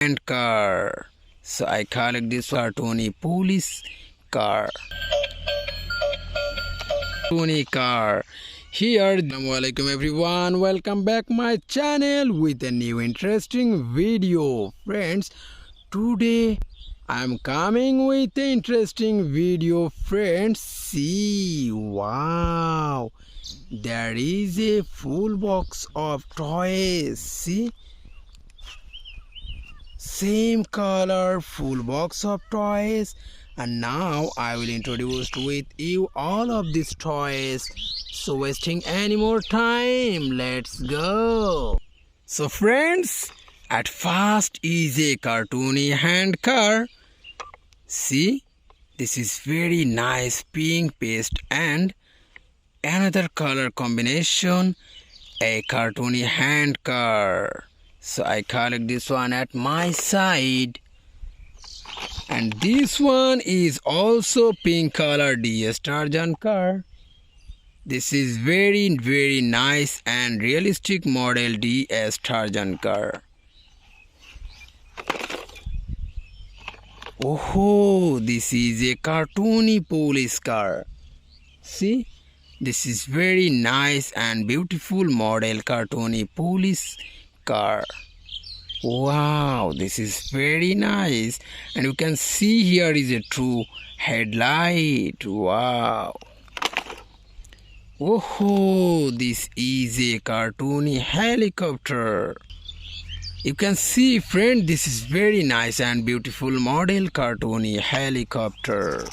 and car. So I collect this cartoony police car. Cartoony car. Here, Assalamualaikum everyone. Welcome back my channel with a new interesting video. Friends, today I'm coming with an interesting video. Friends, see, wow, there is a full box of toys. See, same color, full box of toys. And now I will introduce with you all of these toys. So wasting any more time, let's go. So friends, at first is a cartoony hand car. See, this is very nice pink paste and another color combination, a cartoony hand car. So I collect this one at my side. And this one is also pink color DS Tarzan car. This is very nice and realistic model DS Tarzan car. Oh, this is a cartoony police car. See, this is very nice and beautiful model cartoony police car. Wow, this is very nice, and you can see here is a true headlight. Wow. Oh, this is a cartoony helicopter. You can see, friend, this is very nice and beautiful model cartoony helicopter.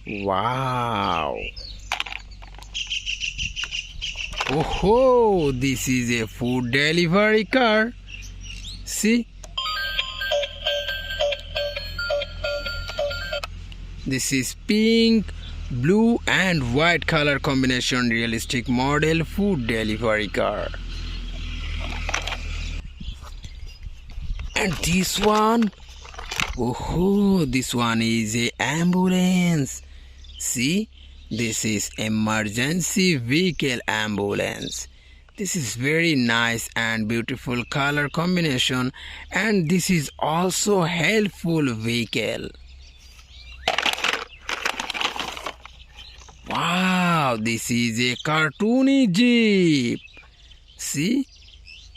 Wow. Oh, this is a food delivery car. See, this is pink, blue and white color combination realistic model food delivery car. And this one, oh, this one is a ambulance. See, this is emergency vehicle ambulance. This is very nice and beautiful color combination, and this is also helpful vehicle. Wow, this is a cartoony jeep. See,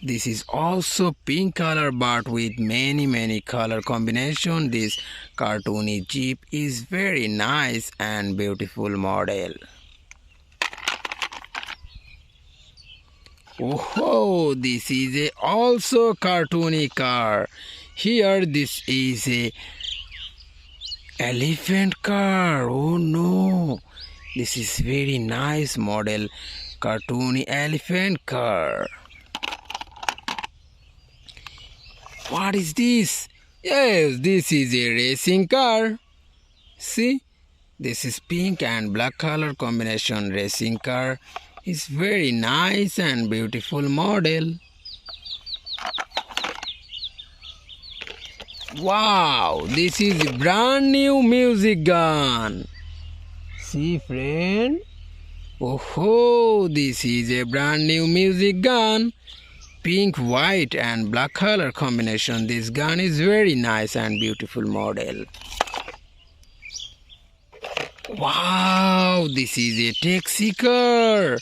this is also pink color but with many color combination. This cartoony jeep is very nice and beautiful model. Oh, this is a also cartoony car. Here this is a elephant car. Oh no, this is very nice model cartoony elephant car. What is this? Yes, this is a racing car. See, this is pink and black color combination racing car. It's very nice and beautiful model. Wow, this is a brand new music gun. See, friend. Oh, this is a brand new music gun. Pink, white and black color combination. This gun is very nice and beautiful model. Wow, this is a taxi car.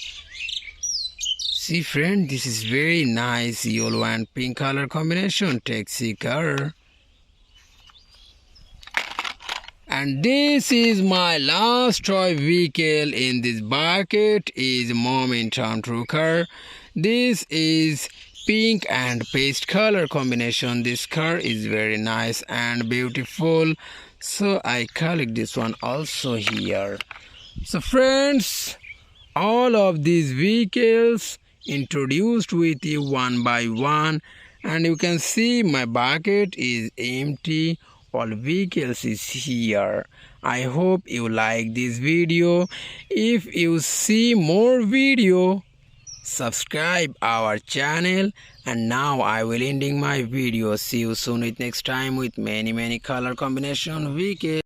See friend, this is very nice yellow and pink color combination taxi car. And this is my last toy vehicle in this bucket is Momentum True car. This is pink and paste color combination. This car is very nice and beautiful, so I collect this one also here. So friends, all of these vehicles introduced with you one by one, and you can see my bucket is empty. All vehicles is here. I hope you like this video. If you see more video, subscribe our channel. And now I will ending my video. See you soon with next time with many color combination vehicles.